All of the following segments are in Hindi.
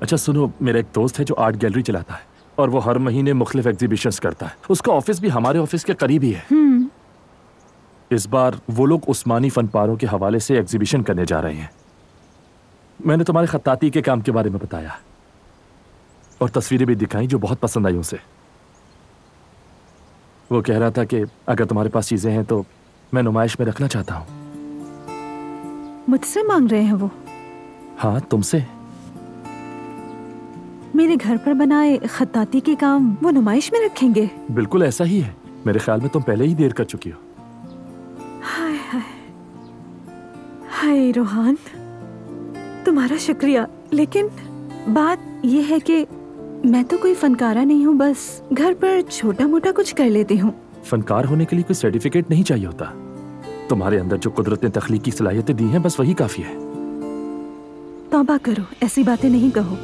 अच्छा सुनो, मेरा एक दोस्त है जो आर्ट गैलरी चलाता है और वो हर महीने मुख्तलिफ एग्जीबिशंस करता है। उसका ऑफिस भी हमारे ऑफिस के करीब ही है। इस बार वो लोग उस्मानी फनपारों के हवाले से एग्जीबिशन करने जा रहे हैं। मैंने तुम्हारे खत्ताती के काम के बारे में बताया और तस्वीरें भी दिखाई जो बहुत पसंद आई उसे। वो कह रहा था कि अगर तुम्हारे पास चीजें हैं तो मैं नुमाइश में रखना चाहता हूँ। मुझसे मांग रहे हैं वो? हाँ, तुमसे। मेरे घर पर बनाए खत्ताती के काम वो नुमाइश में रखेंगे? बिल्कुल ऐसा ही है। मेरे ख्याल में तुम पहले ही देर कर चुकी हो। हाय हाय हाय रोहान, तुम्हारा शुक्रिया। लेकिन बात यह है कि मैं तो कोई फनकारा नहीं हूँ, बस घर पर छोटा मोटा कुछ कर लेती हूँ। फनकार होने के लिए कोई सर्टिफिकेट नहीं चाहिए होता। तुम्हारे अंदर जो कुदरत ने तख्लीकी सलाहियतें दी हैं, बस वही काफी है। तौबा करो, ऐसी बातें नहीं कहो।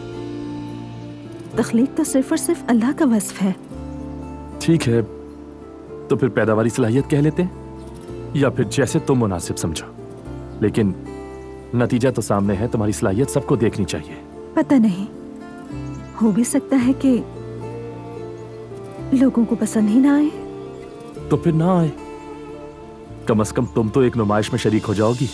तख्लीक तो सिर्फ और सिर्फ अल्लाह का वस्फ है। ठीक है, तो फिर पैदावारी सलाहियत कह लेते हैं, या फिर जैसे तुम मुनासिब समझो। लेकिन नतीजा तो सामने है, तुम्हारी सलाहियत सबको देखनी चाहिए। पता नहीं, हो भी सकता है कि लोगों को पसंद ही ना आए। तो फिर ना आए, कम से कम तुम तो एक नुमाइश में शरीक हो जाओगी।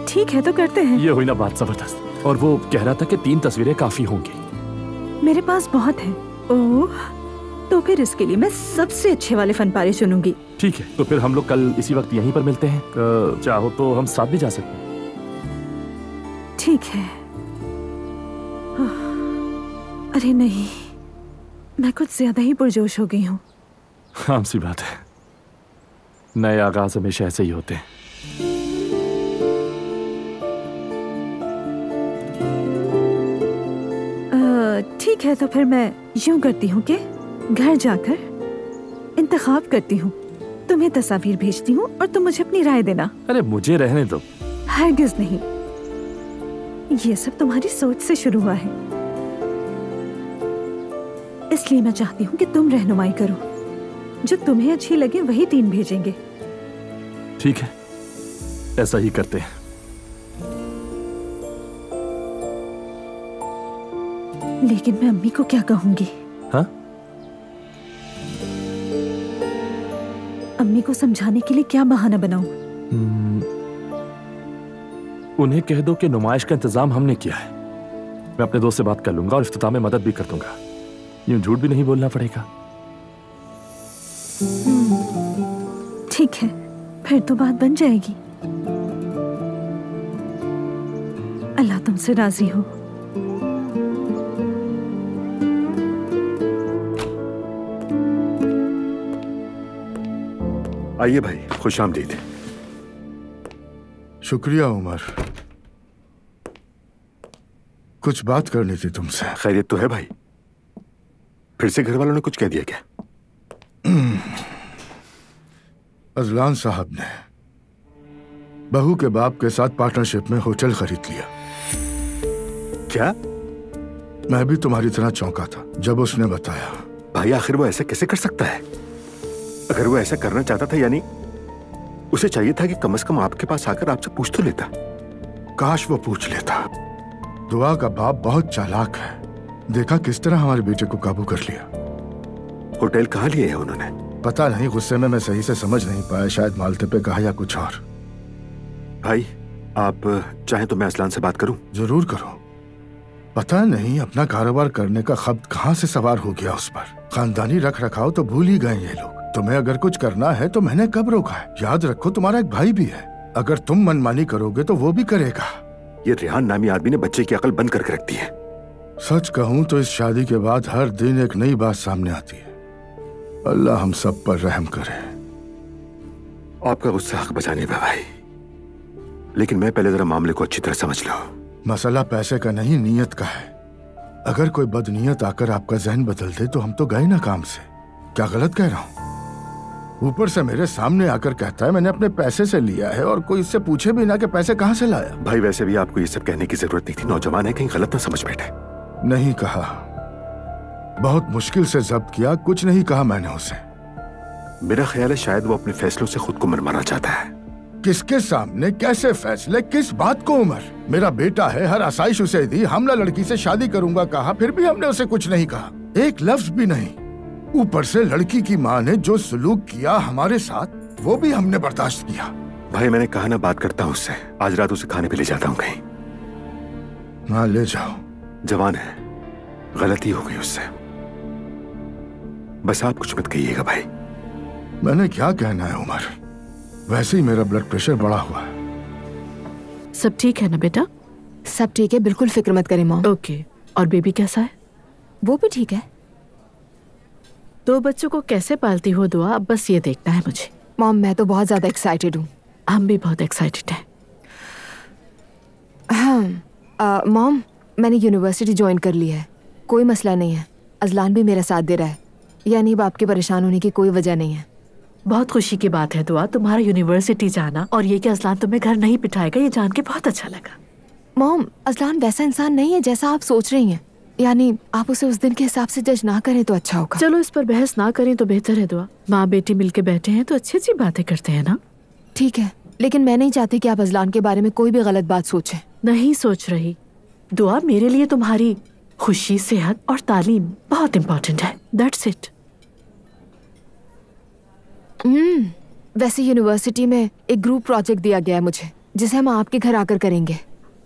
ठीक है, तो करते हैं। ये हुई ना बात जबरदस्त। और वो कह रहा था कि 3 तस्वीरें काफी होंगी। मेरे पास बहुत है। ओह, तो फिर इसके लिए मैं सबसे अच्छे वाले फनपारे चुनूंगी। ठीक है, तो फिर हम लोग कल इसी वक्त यहीं पर मिलते हैं। चाहो तो हम साथ भी जा सकते हैं। ठीक है। अरे नहीं, मैं कुछ ज्यादा ही पुरजोश हो गई हूँ। आम सी बात है, नए आगाज हमेशा ऐसे ही होते हैं। ठीक है, तो फिर मैं यूं करती हूँ कि घर जाकर इंतखाब करती हूँ, तुम्हें तस्वीर भेजती हूँ और तुम मुझे अपनी राय देना। अरे मुझे रहने दो। हरगिज़ नहीं, ये सब तुम्हारी सोच से शुरू हुआ है, इसलिए मैं चाहती हूँ कि तुम रहनुमाई करो। जो तुम्हें अच्छी लगे वही 3 भेजेंगे। ठीक है, ऐसा ही करते हैं। लेकिन मैं अम्मी को क्या कहूंगी? हाँ? अम्मी को समझाने के लिए क्या बहाना बनाऊं? उन्हें कह दो कि नुमाइश का इंतजाम हमने किया है। मैं अपने दोस्त से बात कर लूंगा और इफ्तिताह में मदद भी कर दूंगा। यूं झूठ भी नहीं बोलना पड़ेगा। ठीक है, फिर तो बात बन जाएगी। अल्लाह तुमसे राजी हो। आइए भाई, खुशामदीद। शुक्रिया उमर, कुछ बात करनी थी तुमसे। खैरियत तो है भाई? फिर से घर वालों ने कुछ कह दिया क्या? अजलान साहब ने बहू के बाप के साथ पार्टनरशिप में होटल खरीद लिया। क्या? मैं भी तुम्हारी तरह चौंका था जब उसने बताया। भाई आखिर वो ऐसा कैसे कर सकता है? अगर वो ऐसा करना चाहता था, यानी उसे चाहिए था कि कम से कम आपके पास आकर आपसे पूछ तो लेता। काश वो पूछ लेता। दुआ का बाप बहुत चालाक है, देखा किस तरह हमारे बेटे को काबू कर लिया। होटल कहाँ लिए है उन्होंने? पता नहीं, गुस्से में मैं सही से समझ नहीं पाया, शायद मालते पे कहा या कुछ और। भाई आप चाहें तो मैं असलान से बात करूं? जरूर करो। पता नहीं अपना कारोबार करने का खब्त कहाँ से सवार हो गया उस पर। खानदानी रख रखाव तो भूल ही गए ये लोग। तुम्हें अगर कुछ करना है तो मैंने कब रोका है? याद रखो तुम्हारा एक भाई भी है, अगर तुम मनमानी करोगे तो वो भी करेगा। ये रेहान नामी आदमी ने बच्चे की अकल बंद करके रख दी है। सच कहूं तो इस शादी के बाद हर दिन एक नई बात सामने आती है। अल्लाह हम सब पर रहम करे। आपका गुस्सा हक बचाने में भाई, लेकिन मैं पहले जरा मामले को अच्छी तरह समझ लो। मसला पैसे का नहीं, नीयत का है। अगर कोई बदनीयत आकर आपका जहन बदल दे तो हम तो गए ना काम से। क्या गलत कह रहा हूं? ऊपर से मेरे सामने आकर कहता है मैंने अपने पैसे से लिया है, और कोई इससे पूछे भी ना कि पैसे कहां से लाया। भाई वैसे भी आपको ये सब कहने की जरूरत नहीं थी, नौजवान है, कहीं गलत ना समझ बैठे। नहीं कहा, बहुत मुश्किल से जब्त किया, कुछ नहीं कहा मैंने उसे। मेरा ख्याल है शायद वो अपने फैसलों से खुद को मनमाना चाहता है। किसके सामने, कैसे फैसले, किस बात को उम्र? मेरा बेटा है, हर आसाइश उसे दी, हमला लड़की से शादी करूंगा कहा, फिर भी हमने उसे कुछ नहीं कहा, एक लफ्ज भी नहीं। ऊपर से लड़की की माँ ने जो सलूक किया हमारे साथ, वो भी हमने बर्दाश्त किया। भाई मैंने कहा ना बात करता हूँ उससे, आज रात उसे खाने पे ले जाता हूँ कहीं। हाँ ले जाओ। जवान है, गलती हो गई उससे, बस आप कुछ मत कहिएगा भाई। मैंने क्या कहना है उमर, वैसे ही मेरा ब्लड प्रेशर बढ़ा हुआ है। सब ठीक है ना बेटा? सब ठीक है, बिल्कुल फिक्र मत करें मॉम। ओके। और बेबी कैसा है? वो भी ठीक है। 2 बच्चों को कैसे पालती हो दुआ, अब बस ये देखना है मुझे। मॉम मैं तो बहुत ज्यादा एक्साइटेड हूँ। हम भी बहुत एक्साइटेड हैं। हाँ मॉम, मैंने यूनिवर्सिटी ज्वाइन कर ली है, कोई मसला नहीं है। अजलान भी मेरा साथ दे रहा है, यानी अब आपके परेशान होने की कोई वजह नहीं है। बहुत खुशी की बात है दुआ, तुम्हारा यूनिवर्सिटी जाना, और ये कि अजलान तुम्हें घर नहीं बिठाएगा, ये जान के बहुत अच्छा लगा। मॉम अजलान वैसा इंसान नहीं है जैसा आप सोच रही हैं, यानी आप उसे उस दिन के हिसाब से जज ना करें तो अच्छा होगा। चलो इस पर बहस ना करें तो बेहतर है दुआ। माँ बेटी मिलके बैठे हैं तो अच्छी अच्छी बातें करते हैं ना। ठीक है, लेकिन मैं नहीं चाहती कि आप अजलान के बारे में कोई भी गलत बात सोचें। नहीं सोच रही दुआ, मेरे लिए तुम्हारी खुशी, सेहत और तालीम बहुत इम्पोर्टेंट है। That's it. वैसे यूनिवर्सिटी में एक ग्रुप प्रोजेक्ट दिया गया है मुझे, जिसे हम आपके घर आकर करेंगे।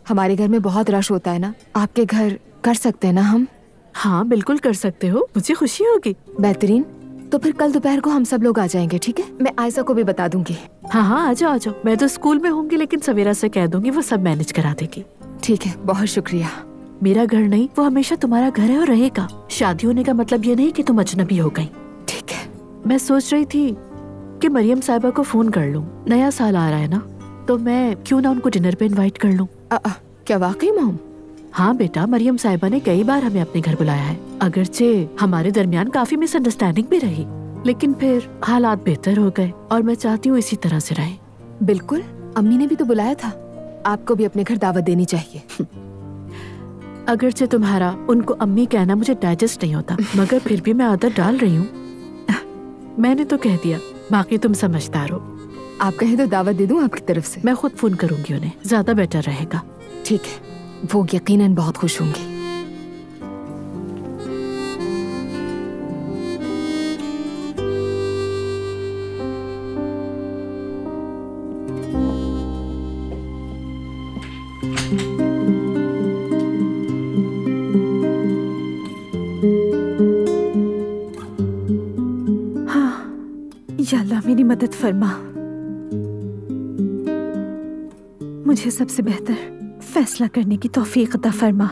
हमारे घर में बहुत रश होता है ना, आपके घर कर सकते हैं ना हम? हाँ बिल्कुल कर सकते हो, मुझे खुशी होगी। बेहतरीन, तो फिर कल दोपहर को हम सब लोग आ जाएंगे, ठीक है? मैं आयशा को भी बता दूंगी। हाँ हाँ आ जाओ आ जाओ। मैं तो स्कूल में होंगी, लेकिन सवेरा से कह दूंगी, वो सब मैनेज करा देगी। ठीक है, बहुत शुक्रिया। मेरा घर नहीं, वो हमेशा तुम्हारा घर है और रहेगा। शादी होने का मतलब ये नहीं कि तुम अजनबी हो गई। ठीक है। मैं सोच रही थी कि मरियम साहिबा को फोन कर लूं, नया साल आ रहा है ना, तो मैं क्यों ना उनको डिनर पे इनवाइट कर लूं। क्या वाकई मॉम? हाँ बेटा, मरियम साहिबा ने कई बार हमें अपने घर बुलाया है। अगरचे हमारे दरमियान काफी मिसअंडरस्टैंडिंग भी रही, लेकिन फिर हालात बेहतर हो गए और मैं चाहती हूँ इसी तरह से रहे। बिल्कुल, अम्मी ने भी तो बुलाया था, आपको भी अपने घर दावत देनी चाहिए। अगरचे तुम्हारा उनको अम्मी कहना मुझे डाइजेस्ट नहीं होता, मगर फिर भी मैं आदत डाल रही हूँ। मैंने तो कह दिया, बाकी तुम समझदार हो। आप कहें तो दावत दे दूं आपकी तरफ से? मैं खुद फोन करूंगी उन्हें, ज्यादा बेटर रहेगा। ठीक है, वो यकीनन बहुत खुश होंगी। या अल्लाह मेरी मदद फरमा, मुझे सबसे बेहतर फैसला करने की तौफीक अता फरमा।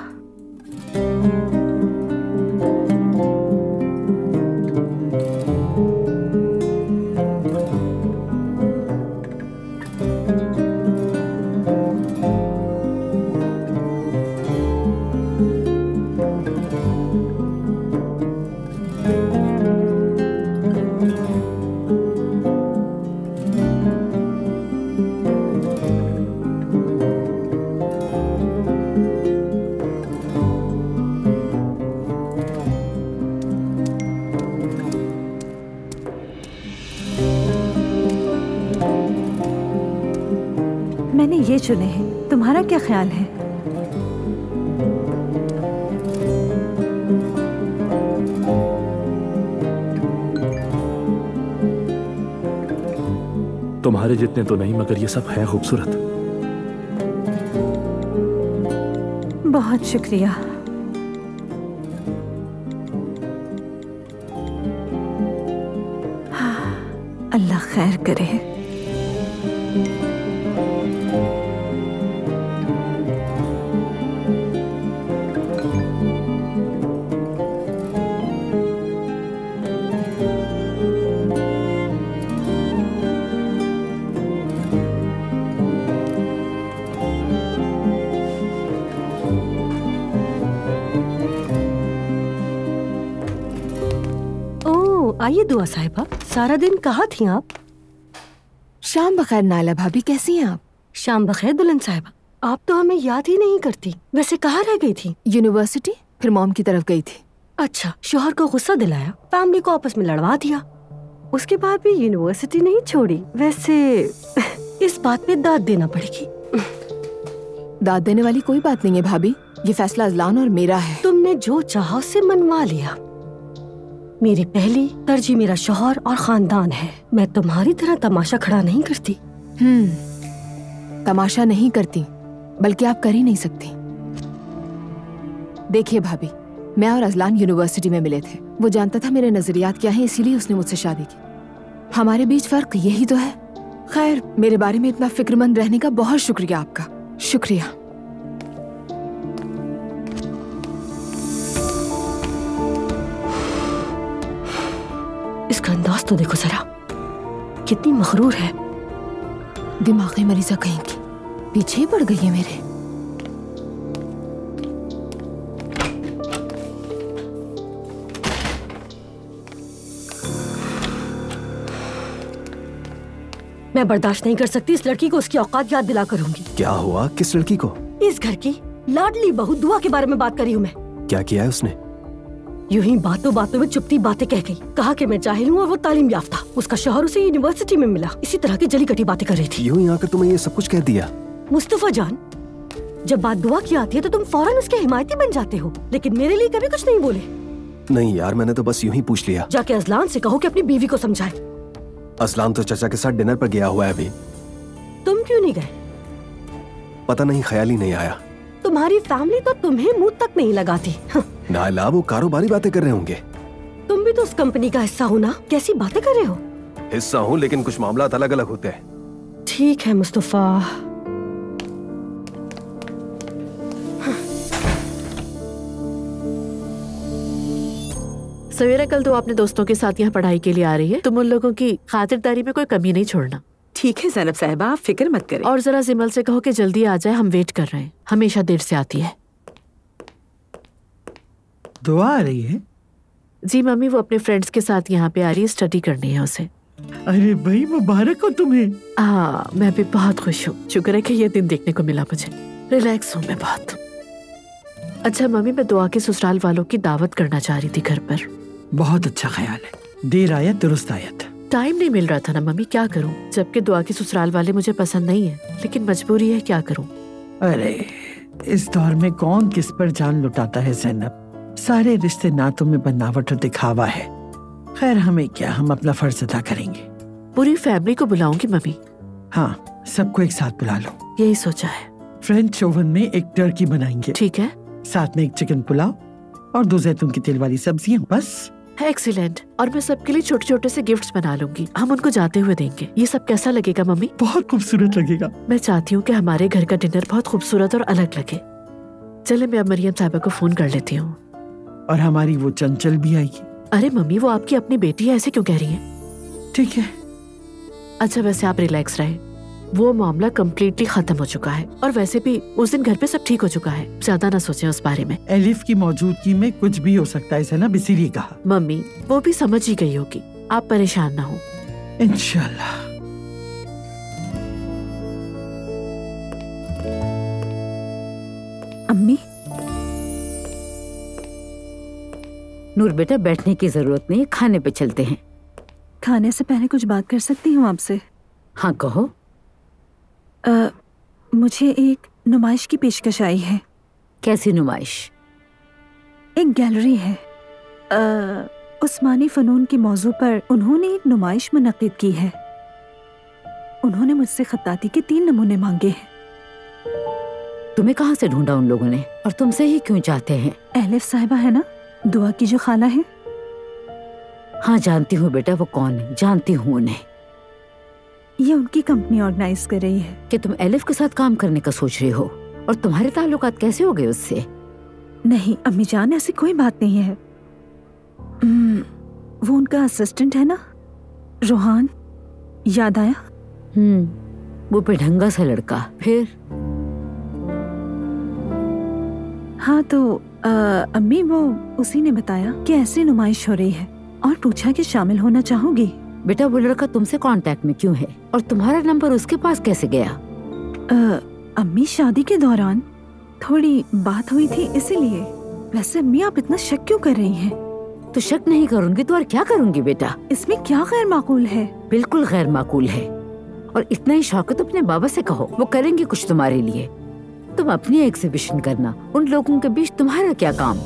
मैंने ये चुने हैं, तुम्हारा क्या ख्याल है? तुम्हारे जितने तो नहीं, मगर ये सब है खूबसूरत। बहुत शुक्रिया। अल्लाह खैर करे। आइए दुआ साहिबा, सारा दिन कहाँ थी आप? शाम बखैर नाला भाभी, कैसी हैं आप? शाम बखैर दुल्हन साहिबा, आप तो हमें याद ही नहीं करती। वैसे कहाँ रह गई थी? यूनिवर्सिटी, फिर मॉम की तरफ गई थी। अच्छा, शोहर को गुस्सा दिलाया, फैमिली को आपस में लड़वा दिया, उसके बाद भी यूनिवर्सिटी नहीं छोड़ी। वैसे इस बात पे दाद देना पड़ेगी। दाद देने वाली कोई बात नहीं है भाभी, ये फैसला अजलान और मेरा है। तुमने जो चाहा उससे मनवा लिया। मेरी पहली तरजीह मेरा शौहर और खानदान है। मैं तुम्हारी तरह तमाशा खड़ा नहीं करती। तमाशा नहीं करती, बल्कि आप कर ही नहीं सकती। देखिए भाभी, मैं और अजलान यूनिवर्सिटी में मिले थे। वो जानता था मेरे नजरियात क्या हैं, इसीलिए उसने मुझसे शादी की। हमारे बीच फर्क यही तो है। खैर, मेरे बारे में इतना फिक्रमंद रहने का बहुत शुक्रिया आपका। शुक्रिया। इसका अंदाज तो देखो जरा, कितनी मगरूर है। दिमागी मरीजा कहीं की, पीछे ही पड़ गई है मेरे। मैं बर्दाश्त नहीं कर सकती इस लड़की को उसकी औकात याद दिला करूंगी। क्या हुआ? किस लड़की को? इस घर की लाडली बहू दुआ के बारे में बात करी हूँ मैं। क्या किया है उसने? यूं ही बातों बातों में चुपती बातें कह गई। कहा कि मैं जाहिल हूँ और वो तालीम याफ्ता। उसका शौहर उसे यूनिवर्सिटी में मिला। इसी तरह की जली कटी बातें कर रही थी। यूं ही आकर तुम्हें ये सब कुछ कह दिया? मुस्तफा जान, जब बात दुआ की आती है तो तुम फौरन उसके हिमायती बन जाते हो, लेकिन मेरे लिए कभी कुछ नहीं बोले। नहीं यार, मैंने तो बस यूं ही पूछ लिया। जाके अजलान से कहो कि अपनी बीवी को समझाए। अजलान तो चाचा के साथ डिनर पर गया हुआ है अभी। तुम क्यों नहीं गए? पता नहीं, ख्याल ही नहीं आया। तुम्हारी फैमिली तो तुम्हें मुंह तक नहीं लगाती। नाला, वो कारोबारी बातें कर रहे होंगे। तुम भी तो उस कंपनी का हिस्सा हो ना, कैसी बातें कर रहे हो? हिस्सा हूँ, लेकिन कुछ मामला अलग अलग होते हैं। ठीक है मुस्तफा। सवेरा, कल तो अपने दोस्तों के साथ यहाँ पढ़ाई के लिए आ रही है। तुम उन लोगों की खातिरदारी में कोई कमी नहीं छोड़ना। ठीक है ज़ैनब साहिबा, आप फिक्र मत करें। और जरा जिमल से कहो कि जल्दी आ जाए, हम वेट कर रहे हैं। हमेशा देर से आती है। दुआ आ रही है? जी मम्मी, वो अपने फ्रेंड्स के साथ यहाँ पे आ रही है, स्टडी करनी है उसे। अरे भाई, मुबारक हो तुम्हें। हाँ, मैं भी बहुत खुश हूँ। शुक्र है कि ये दिन देखने को मिला मुझे। रिलैक्स हूँ मैं बहुत। अच्छा मम्मी, मैं दुआ के ससुराल वालों की दावत करना चाह रही थी घर पर। बहुत अच्छा ख्याल है। देर आयत दुरुस्त आयत। टाइम नहीं मिल रहा था ना मम्मी, क्या करूं? जबकि दुआ के ससुराल वाले मुझे पसंद नहीं है, लेकिन मजबूरी है, क्या करूं? अरे इस दौर में कौन किस पर जान लुटाता है ज़ैनब। सारे रिश्ते नातों में बनावट और दिखावा है। खैर हमें क्या, हम अपना फर्ज अदा करेंगे। पूरी फैमिली को बुलाऊंगी मम्मी। हाँ, सबको एक साथ बुला लो। यही सोचा है। फ्रेंच ओवन में एक टर्की बनाएंगे। ठीक है। साथ में एक चिकन पुलाव और 2 जैतून की तेल वाली सब्जियां, बस। एक्सीलेंट। और मैं सबके लिए छोटे छोटे से गिफ्ट्स बना लूंगी, हम उनको जाते हुए देंगे। ये सब कैसा लगेगा मम्मी? बहुत खूबसूरत लगेगा। मैं चाहती हूँ कि हमारे घर का डिनर बहुत खूबसूरत और अलग लगे। चले, मैं अब मरियम साहिबा को फोन कर लेती हूँ। और हमारी वो चंचल भी आएगी। अरे मम्मी, वो आपकी अपनी बेटी है, ऐसे क्यों कह रही है? ठीक है। अच्छा, वैसे आप रिलैक्स रहे, वो मामला कम्प्लीटली खत्म हो चुका है। और वैसे भी उस दिन घर पे सब ठीक हो चुका है, ज्यादा ना सोचें उस बारे में। एलिफ की मौजूदगी में कुछ भी हो सकता है ना, इसीलिए कहा। मम्मी, वो भी समझ ही गई होगी, आप परेशान ना हो। इंशाल्लाह। अम्मी। नूर बेटा, बैठने की जरूरत नहीं, खाने पे चलते हैं। खाने से पहले कुछ बात कर सकती हूँ आपसे? हाँ कहो। मुझे एक नुमाइश की पेशकश आई है। कैसी नुमाइश? एक गैलरी है, उस्मानी फ़नून के मौजू पर उन्होंने एक नुमाइश मुनक्किद की है। उन्होंने मुझसे खत्ताती के 3 नमूने मांगे हैं। तुम्हें कहाँ से ढूंढा उन लोगों ने, और तुमसे ही क्यों चाहते हैं? एलिफ साहिबा है ना, दुआ की जो खाला है। हाँ जानती हूँ बेटा, वो कौन है, जानती हूँ उन्हें। ये उनकी कंपनी ऑर्गेनाइज कर रही है। कि तुम एलिफ के साथ काम करने का सोच रही हो, और तुम्हारे ताल्लुकात कैसे हो गए उससे? नहीं अम्मी जान, ऐसी कोई बात नहीं है। वो उनका असिस्टेंट है ना, रोहान, याद आया? वो बेढंगा सा लड़का। फिर? हाँ तो अम्मी, वो उसी ने बताया कि ऐसी नुमाइश हो रही है, और पूछा कि शामिल होना चाहोगी? बेटा, वो लड़का तुमसे कांटेक्ट में क्यों है, और तुम्हारा नंबर उसके पास कैसे गया? अम्मी, शादी के दौरान थोड़ी बात हुई थी, इसीलिए। वैसे अम्मी, आप इतना शक क्यों कर रही हैं? तो शक नहीं करूंगी तो और क्या करूंगी बेटा? इसमें क्या गैर माकूल है? बिल्कुल गैर माकूल है। और इतना ही शौक है तो अपने बाबा से कहो, वो करेंगे कुछ तुम्हारे लिए। तुम अपनी एग्जीबिशन करना, उन लोगों के बीच तुम्हारा क्या काम।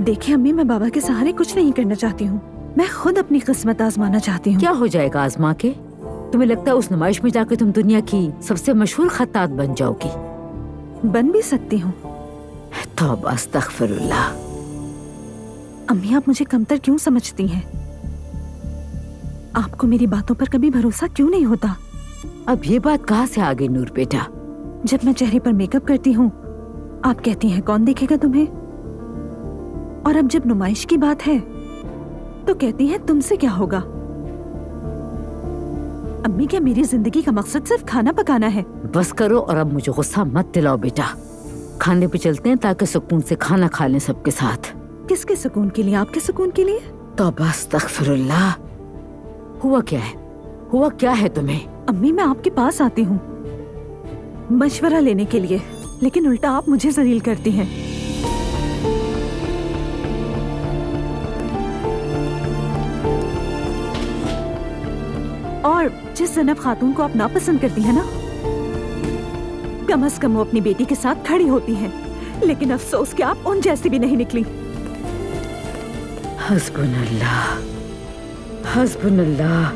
देखिए अम्मी, मैं बाबा के सहारे कुछ नहीं करना चाहती हूँ, मैं खुद अपनी किस्मत आजमाना चाहती हूँ। क्या हो जाएगा आजमा के? तुम्हें लगता है उस नुमाइश में जाकर तुम दुनिया की सबसे मशहूर खत्तात बन जाओगी? बन भी सकती हूँ। तौबा अस्तगफिरुल्लाह। अम्मी, आप मुझे कमतर क्यों समझती हैं? आपको मेरी बातों पर कभी भरोसा क्यों नहीं होता? अब ये बात कहाँ से आ गई नूर बेटा? जब मैं चेहरे पर मेकअप करती हूँ आप कहती हैं कौन देखेगा तुम्हें, और अब जब नुमाइश की बात है तो कहती हैं तुमसे क्या होगा। अम्मी, क्या मेरी जिंदगी का मकसद सिर्फ खाना पकाना है? बस करो और अब मुझे गुस्सा मत दिलाओ बेटा। खाने पे चलते हैं ताकि सुकून से खाना खा लें सबके साथ। किसके सुकून के लिए? आपके सुकून के लिए? तौबा अस्तगफिरुल्लाह। हुआ क्या है? हुआ क्या है तुम्हें? अम्मी, मैं आपके पास आती हूँ मशवरा लेने के लिए, लेकिन उल्टा आप मुझे जलील करती हैं। और जिस ज़ैनब खातून को आप नापसंद करती हैं ना, कम से कम वो अपनी बेटी के साथ खड़ी होती हैं, लेकिन अफसोस कि आप उन जैसी भी नहीं निकली। हस्बुनल्लाह, हस्बुनल्लाह।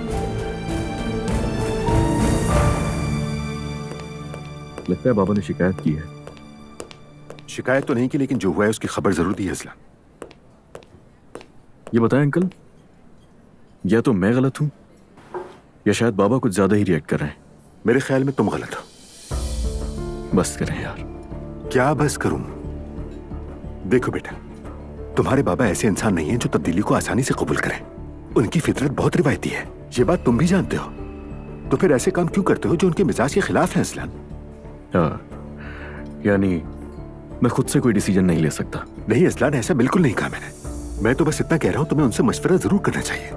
लगता है बाबा ने शिकायत की है। शिकायत तो नहीं की, लेकिन जो हुआ है उसकी खबर जरूर दी है असलान। ये बताएं अंकल, या तो मैं गलत हूं या शायद बाबा कुछ ज्यादा ही रिएक्ट कर रहे हैं। मेरे ख्याल में तुम गलत हो। बस करें यार। क्या बस करूं? देखो बेटा, तुम्हारे बाबा ऐसे इंसान नहीं हैं जो तब्दीली को आसानी से कबूल करें। उनकी फितरत बहुत रिवायती है, ये बात तुम भी जानते हो। तो फिर ऐसे काम क्यों करते हो जो उनके मिजाज के खिलाफ है असलान? यानी मैं खुद से कोई डिसीजन नहीं ले सकता? नहीं असलान, ऐसा बिल्कुल नहीं कहा मैंने। मैं तो बस इतना कह रहा हूं तुम्हें उनसे मशवरा जरूर करना चाहिए।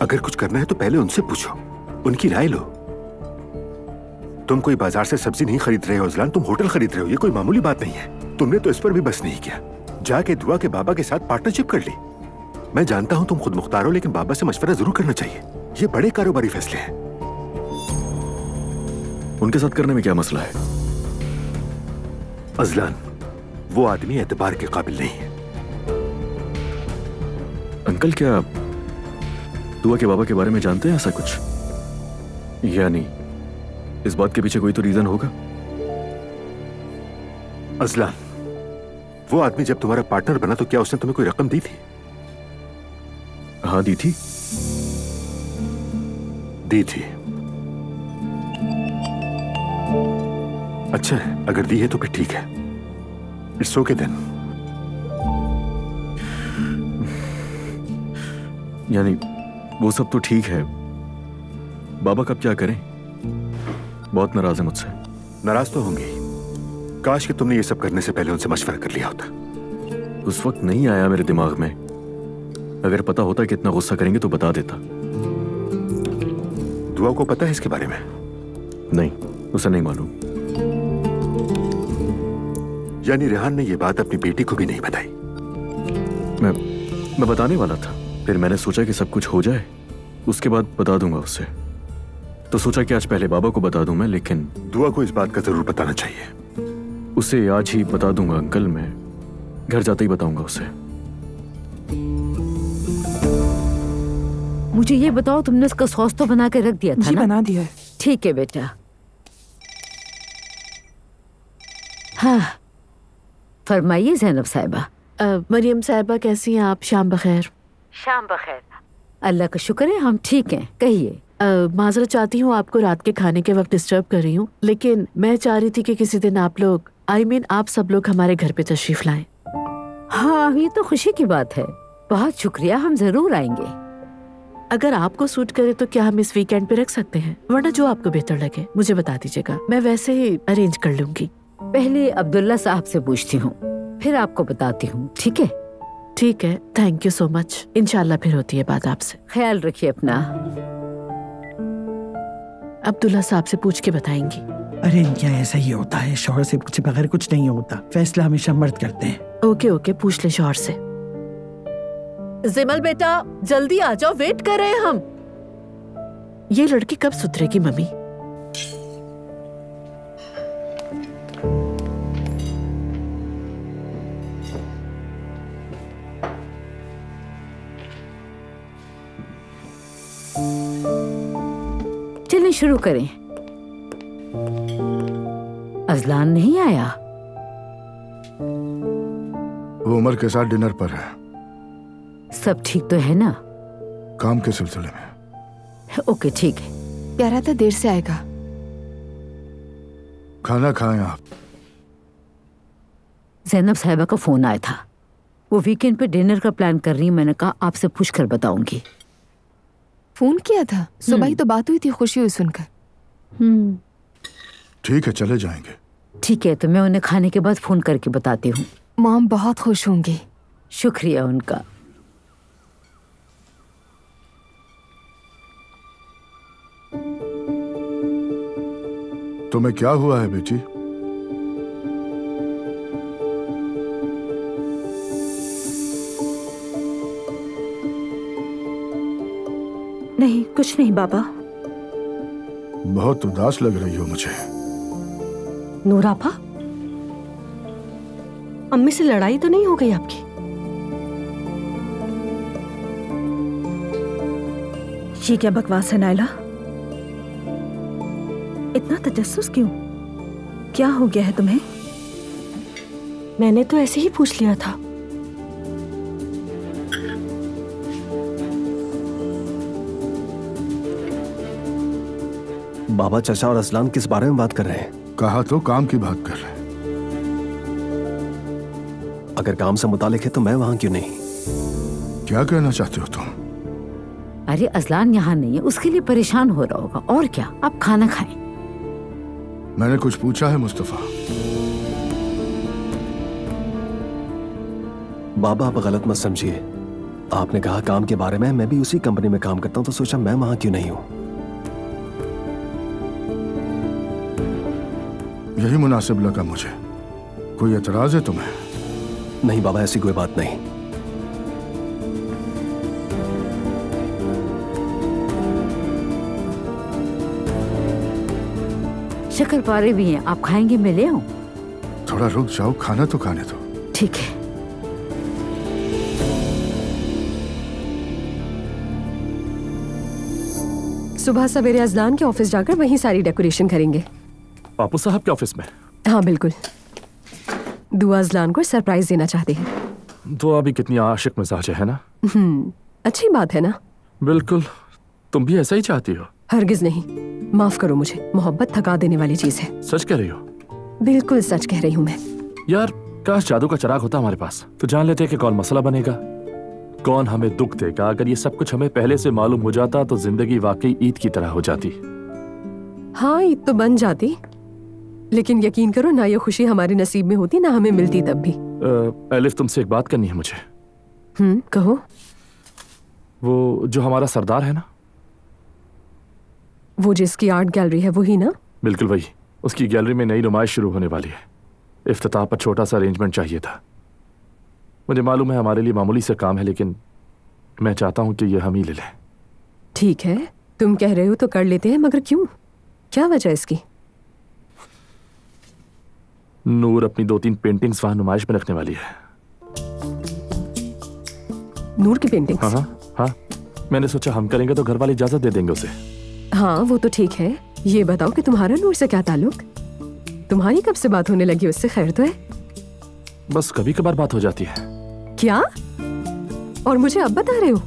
अगर कुछ करना है तो पहले उनसे पूछो, उनकी राय लो। तुम कोई बाजार से सब्जी नहीं खरीद रहे हो असलान, तुम होटल खरीद रहे हो। ये कोई मामूली बात नहीं है। तुमने तो इस पर भी बस नहीं किया, जाके दुआ के बाबा के साथ पार्टनरशिप कर ली। मैं जानता हूं तुम खुद मुख्तार हो, लेकिन बाबा से मशवरा जरूर करना चाहिए। ये बड़े कारोबारी फैसले हैं। उनके साथ करने में क्या मसला है? अजलान, वो आदमी एतबार के काबिल नहीं है। अंकल, क्या दुआ के बाबा के बारे में जानते हैं ऐसा कुछ? यानी इस बात के पीछे कोई तो रीजन होगा। अजलान, वो आदमी जब तुम्हारा पार्टनर बना तो क्या उसने तुम्हें कोई रकम दी थी? हाँ, दी थी। दी थी। अच्छा है, अगर दी है तो फिर ठीक है। It's okay then. यानी वो सब तो ठीक है, बाबा कब क्या करें? बहुत नाराज है मुझसे। नाराज तो होंगे। काश कि तुमने ये सब करने से पहले उनसे मशवरा कर लिया होता। उस वक्त नहीं आया मेरे दिमाग में। अगर पता होता कि इतना गुस्सा करेंगे तो बता देता। दुआ को पता है इसके बारे में? नहीं, उसे नहीं मालूम। यानी रेहान ने ये बात अपनी बेटी को भी नहीं बताई? मैं बताने वाला था, फिर मैंने सोचा कि सब कुछ हो जाए उसके बाद बता दूंगा उससे। तो सोचा कि आज पहले बाबा को बता दूं मैं, लेकिन दुआ को इस बात का जरूर बताना चाहिए। उसे आज ही बता दूंगा अंकल, मैं घर जाते ही बताऊंगा उसे। मुझे ये बताओ, तुमने उसका सॉस तो बना के रख दिया था ना? बना दिया है। ठीक है बेटा। हाँ, फरमाइए ज़ैनब साहिबा। मरियम साहिबा कैसी हैं आप? शाम बखैर। शाम बखैर। अल्लाह का शुक्र है, हम ठीक हैं। कहिए। माजरत चाहती हूँ, आपको रात के खाने के वक्त डिस्टर्ब कर रही हूँ, लेकिन मैं चाह रही थी कि किसी दिन आप लोग, आप सब लोग हमारे घर पे तशरीफ लाएं। हाँ, ये तो खुशी की बात है। बहुत शुक्रिया, हम जरूर आएंगे। अगर आपको सूट करे तो क्या हम इस वीकेंड पे रख सकते हैं? वरना जो आपको बेहतर लगे मुझे बता दीजिएगा, मैं वैसे ही अरेंज कर लूंगी। पहले अब्दुल्ला साहब से पूछती हूँ, फिर आपको बताती हूँ। ठीक है? ठीक है, थैंक यू सो मच। इंशाल्लाह फिर होती है बात आपसे। ख्याल रखिए अपना। अब्दुल्ला साहब से पूछ के बताएंगी। अरे क्या ऐसा ही होता है, शौहर से पूछे बगैर कुछ नहीं होता। फैसला हमेशा मर्द करते हैं। ओके ओके, पूछ ले शौहर से। जिमल बेटा जल्दी आ जाओ, वेट कर रहे हैं हम। ये लड़की कब सुधरेगी मम्मी? चलिए शुरू करें। अजलान नहीं आया? वो उमर के साथ डिनर पर है। सब ठीक तो है ना? काम के सिलसिले में। ओके ठीक है। कह रहा था देर से आएगा। खाना खाएं आप। जैनब साहिबा का फोन आया था, वो वीकेंड पे डिनर का प्लान कर रही है। मैंने कहा आपसे पूछ कर बताऊंगी। फोन किया था? सुबह ही तो बात हुई थी, खुशी हुई सुनकर। ठीक है, चले जाएंगे। ठीक है, तो मैं उन्हें खाने के बाद फोन करके बताती हूँ। मॉम बहुत खुश होंगी। शुक्रिया उनका। तुम्हें क्या हुआ है बेटी? नहीं, कुछ नहीं बाबा। बहुत उदास लग रही हो मुझे। नूरापा, अम्मी से लड़ाई तो नहीं हो गई आपकी? ये क्या बकवास है नायला? इतना तजस्सुस क्यों? क्या हो गया है तुम्हें? मैंने तो ऐसे ही पूछ लिया था। बाबा, चाचा और असलान किस बारे में बात कर रहे हैं? कहा तो काम की बात कर रहे हैं। अगर काम से मुतालिक है तो मैं वहां क्यों नहीं? क्या कहना चाहते हो तुम? अरे असलान यहाँ नहीं है, उसके लिए परेशान हो रहा होगा। और क्या, आप खाना खाएं। मैंने कुछ पूछा है मुस्तफा? बाबा, आप गलत मत समझिए। आपने कहा काम के बारे में, मैं भी उसी कंपनी में काम करता हूं, तो सोचा मैं वहां क्यों नहीं हूं। यही मुनासिब लगा मुझे। कोई एतराज है तुम्हें? नहीं बाबा, ऐसी कोई बात नहीं। शक्करपारे भी हैं, आप खाएंगे? मैं ले आऊं? थोड़ा रुक जाओ, खाना तो खाने दो। ठीक है। सुबह सवेरे अजलान के ऑफिस जाकर वहीं सारी डेकोरेशन करेंगे। बापू साहब के ऑफिस में? हाँ बिल्कुल। दुआ अजलान को सरप्राइज देना चाहते हैं। दुआ भी कितनी आशिक मिजाज है ना? अच्छी बात है ना? बिल्कुल, तुम भी ऐसा ही चाहती हो। हरगिज नहीं, माफ करो मुझे, मोहब्बत थका देने वाली चीज है। सच कह रही हो? बिल्कुल सच कह रही हूँ मैं। यार काश जादू का चिराग होता हमारे पास, तो जान लेते कि कौन मसला बनेगा, कौन हमें दुख देगा। अगर ये सब कुछ हमें पहले से मालूम हो जाता तो जिंदगी वाकई ईद की तरह हो जाती। हाँ, ईद तो बन जाती, लेकिन यकीन करो ना ये खुशी हमारे नसीब में होती ना हमें मिलती तब भी। एलिफ, तुमसे एक बात करनी है मुझे। कहो। वो जो हमारा सरदार है ना, वो जिसकी आर्ट गैलरी है वही ना? बिल्कुल वही। उसकी गैलरी में नई नुमाइश शुरू होने वाली है। इफ्तिताह पर छोटा सा अरेंजमेंट चाहिए था। मुझे मालूम है हमारे लिए मामूली से काम है, लेकिन मैं चाहता हूं कि ये हम ही ले लें। ठीक है, तुम कह रहे हो तो कर लेते हैं, मगर क्यों? क्या वजह इसकी? नूर अपनी 2-3 पेंटिंग्स वहां नुमाइश में रखने वाली है। नूर की पेंटिंग्स? हाँ, मैंने सोचा हम करेंगे तो घर वाले इजाजत दे देंगे उसे। हाँ वो तो ठीक है। ये बताओ कि तुम्हारा नूर से क्या ताल्लुक? तुम्हारी कब से बात होने लगी उससे? खैर तो है? बस कभी कभार बात हो जाती है। क्या? और मुझे अब बता रहे हो?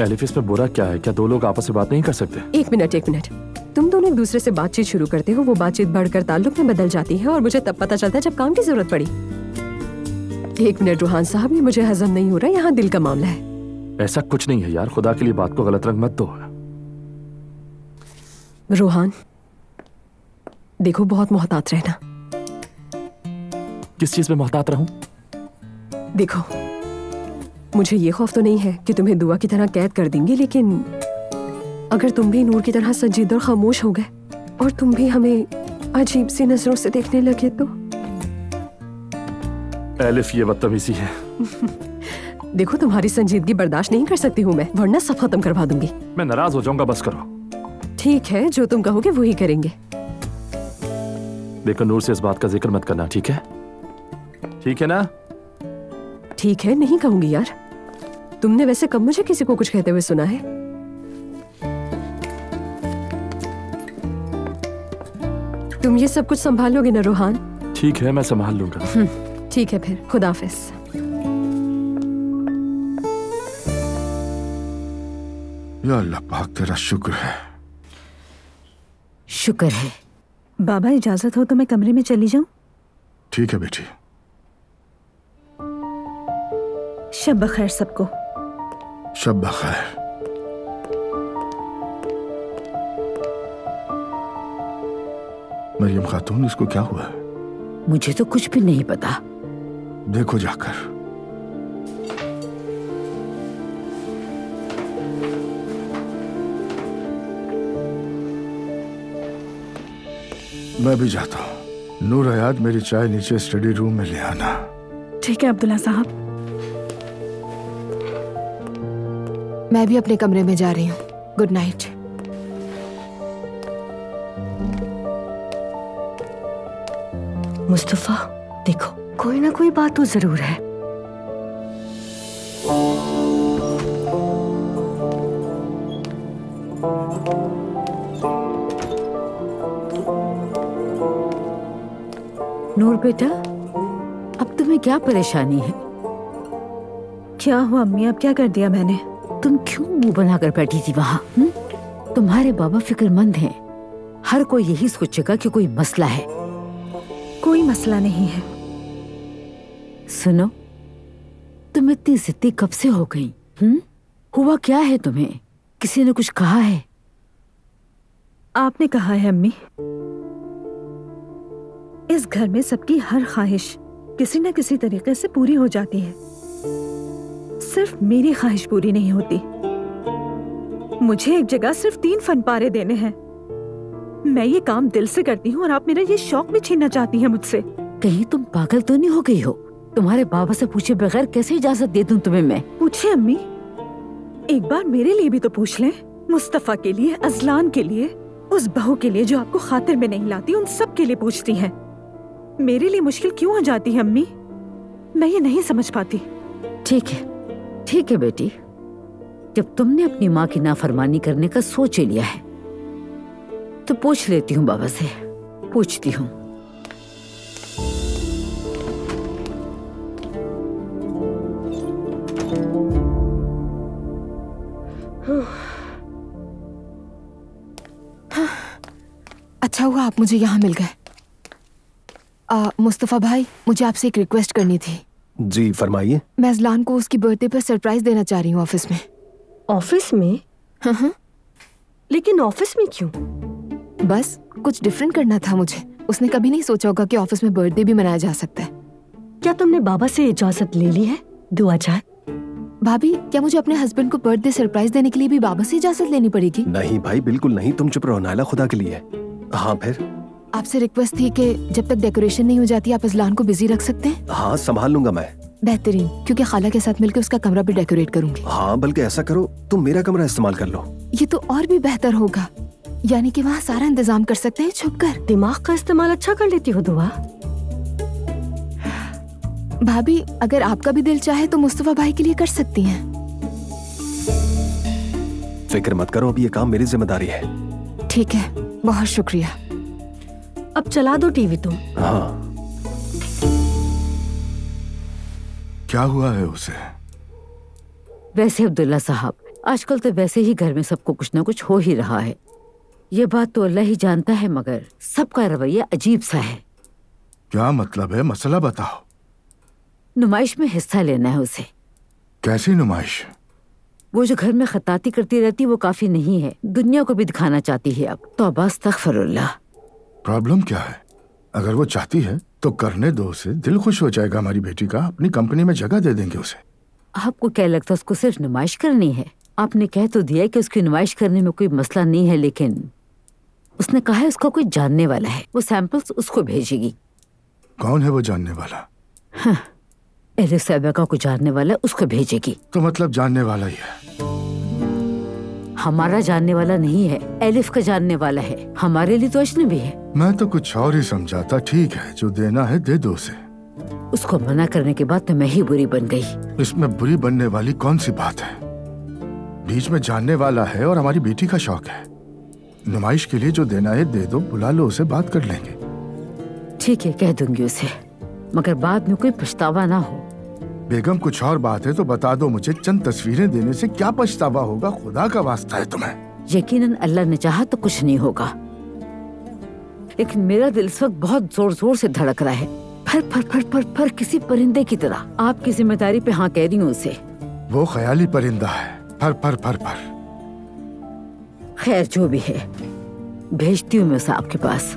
एलिफ, इसमें बुरा क्या है? क्या 2 लोग आपस में बात नहीं कर सकते? एक मिनट। तुम दोनों एक दूसरे से बातचीत शुरू करते हो, वो बातचीत बढ़कर ताल्लुक में बदल जाती है, और मुझे तब पता चलता है जब काम की जरूरत पड़ी। 1 मिनट रोहान साहब, ये मुझे हजम नहीं हो रहा। यहाँ दिल का मामला है। ऐसा कुछ नहीं है यार, खुदा के लिए बात को गलत रंग मत दो। रोहान देखो, बहुत मोहतात रहना। किस चीज में मोहतात रहूं? देखो, मुझे ये खौफ तो नहीं है कि तुम्हें दुआ की तरह कैद कर देंगे, लेकिन अगर तुम भी नूर की तरह संजीदा और खामोश हो गए और तुम भी हमें अजीब सी नजरों से देखने लगे तो? एलिफ, ये बदतमीजी है। देखो, तुम्हारी संजीदगी बर्दाश्त नहीं कर सकती हूँ मैं, वरना सब खत्म करवा दूंगी। मैं नाराज हो जाऊंगा, बस करो। ठीक है, जो तुम कहोगे वो ही करेंगे। लेकिन नूर से इस बात का जिक्र मत करना, ठीक है? ठीक है ना? ठीक है, नहीं कहूंगी यार। तुमने वैसे कब मुझे किसी को कुछ कहते हुए सुना है? तुम ये सब कुछ संभालोगे ना रोहान? ठीक है, मैं संभाल लूंगा। ठीक है फिर, खुदाफिज। या अल्लाह पाक, तेरा शुक्र है। शुक्र है। बाबा, इजाजत हो तो मैं कमरे में चली जाऊं? ठीक है बेटी। शब बखैर सबको। शब बखैर। मरियम खातून, इसको क्या हुआ? मुझे तो कुछ भी नहीं पता। देखो जाकर। मैं भी जाता हूँ। नूर हयात, मेरी चाय नीचे स्टडी रूम में ले आना। ठीक है अब्दुल्ला साहब। मैं भी अपने कमरे में जा रही हूँ। Good night. मुस्तफा, देखो कोई ना कोई बात तो जरूर है। नूर बेटा, अब तुम्हें क्या परेशानी है? क्या हुआ अम्मी, अब क्या कर दिया मैंने? तुम क्यों मुंह बनाकर बैठी थी वहाँ? तुम्हारे बाबा फिक्रमंद हैं। हर कोई यही सोचेगा कि कोई मसला है। कोई मसला नहीं है। सुनो, तुम इतनी जिद्दी कब से हो गई? हुआ क्या है तुम्हें? किसी ने कुछ कहा है? आपने कहा है अम्मी। इस घर में सबकी हर ख्वाहिश किसी न किसी तरीके से पूरी हो जाती है, सिर्फ मेरी ख्वाहिश पूरी नहीं होती। मुझे एक जगह सिर्फ 3 फनपारे देने हैं। मैं ये काम दिल से करती हूँ और आप मेरा ये शौक भी छीनना चाहती हैं मुझसे। कहीं तुम पागल तो नहीं हो गई हो? तुम्हारे बाबा से पूछे बगैर कैसे इजाजत दे दूं तुम्हें मैं? पूछे अम्मी, एक बार मेरे लिए भी तो पूछ लें। मुस्तफा के लिए, अजलान के लिए, उस बहू के लिए जो आपको खातिर में नहीं लाती, उन सब के लिए पूछती हैं। मेरे लिए मुश्किल क्यों हो जाती है अम्मी? मैं ये नहीं समझ पाती। ठीक है बेटी, जब तुमने अपनी माँ की नाफरमानी करने का सोच लिया है तो पूछ लेती हूँ बाबा से। पूछती हूँ। अच्छा हुआ आप मुझे यहाँ मिल गए। मुस्तफा भाई, मुझे आपसे एक रिक्वेस्ट करनी थी। जी फरमाइए। मैं अजलान को उसकी बर्थडे पर सरप्राइज देना चाह रही हूँ ऑफिस में। ऑफिस में? हाँ। लेकिन ऑफिस में क्यों? बस कुछ डिफरेंट करना था मुझे। उसने कभी नहीं सोचा होगा कि ऑफिस में बर्थडे भी मनाया जा सकता है। क्या तुमने बाबा से इजाजत ले ली है? दुआ चाहे। भाभी, क्या मुझे अपने हस्बैंड को बर्थडे सरप्राइज देने के लिए भी बाबा से इजाजत लेनी पड़ेगी? नहीं भाई, बिल्कुल नहीं। तुम चुप रहो नायला, खुदा के लिए। हाँ फिर? आपसे रिक्वेस्ट थी कि जब तक डेकोरेशन नहीं हो जाती आप अजलान को बिजी रख सकते हैं। हाँ, संभाल लूंगा मैं। बेहतरीन, क्योंकि खाला के साथ मिलकर उसका कमरा भी डेकोरेट करूंगी। हाँ, बल्कि ऐसा करो, तुम मेरा कमरा इस्तेमाल कर लो। ये तो और भी बेहतर होगा, यानी कि वहाँ सारा इंतजाम कर सकते हैं छुपकर। दिमाग का इस्तेमाल अच्छा कर लेती हो दुआ। भाभी, अगर आपका भी दिल चाहे तो मुस्तफा भाई के लिए कर सकती हैं। फिक्र मत करो, अब ये काम मेरी जिम्मेदारी है। ठीक है, बहुत शुक्रिया। अब चला दो टीवी तुम। हाँ। क्या हुआ है उसे? वैसे अब्दुल्ला साहब, आजकल तो वैसे ही घर में सबको कुछ ना कुछ हो ही रहा है। ये बात तो अल्लाह ही जानता है, मगर सबका रवैया अजीब सा है। क्या मतलब है? मसला बताओ। नुमाइश में हिस्सा लेना है उसे। कैसी नुमाइश? वो जो घर में खताती करती रहती वो काफी नहीं है, दुनिया को भी दिखाना चाहती है अब। तौबा अस्तगफिरुल्लाह। प्रॉब्लम क्या है? अगर वो चाहती है तो करने दो उसे, दिल खुश हो जाएगा हमारी बेटी का। अपनी कंपनी में जगह दे देंगे उसे। आपको क्या लगता है उसको सिर्फ नुमाइश करनी है? आपने कह तो दिया कि उसकी नुमाइश करने में कोई मसला नहीं है, लेकिन उसने कहा है उसका कोई जानने वाला है, वो सैंपल्स उसको भेजेगी। कौन है वो जानने वाला? हाँ, एलिफ साहिबा का कोई जानने वाला है, उसको भेजेगी। तो मतलब जानने वाला ही है। हमारा जानने वाला नहीं है, एलिफ का जानने वाला है, हमारे लिए तो अजनबी है। मैं तो कुछ और ही समझा था। ठीक है, जो देना है दे दो उसे। उसको मना करने के बाद तो मैं ही बुरी बन गई। इसमें बुरी बनने वाली कौन सी बात है? बीच में जानने वाला है और हमारी बेटी का शौक है। नुमाइश के लिए जो देना है दे दो, बुला लो उसे, बात कर लेंगे। ठीक है, कह दूंगी उसे, मगर बाद में कोई पछतावा ना हो। बेगम कुछ और बात है तो बता दो मुझे। चंद तस्वीरें देने से क्या पछतावा होगा? खुदा का वास्ता है तुम्हें। यकीनन अल्लाह ने चाहा तो कुछ नहीं होगा, लेकिन मेरा दिल इस वक्त बहुत जोर जोर से धड़क रहा है, फर फर फर फर फर किसी परिंदे की तरह। आपकी जिम्मेदारी पे हाँ कह रही हूँ उसे। वो ख्याली परिंदा है, फर फर फर फर। खैर जो भी है, भेजती हूँ मैं उसे आपके पास।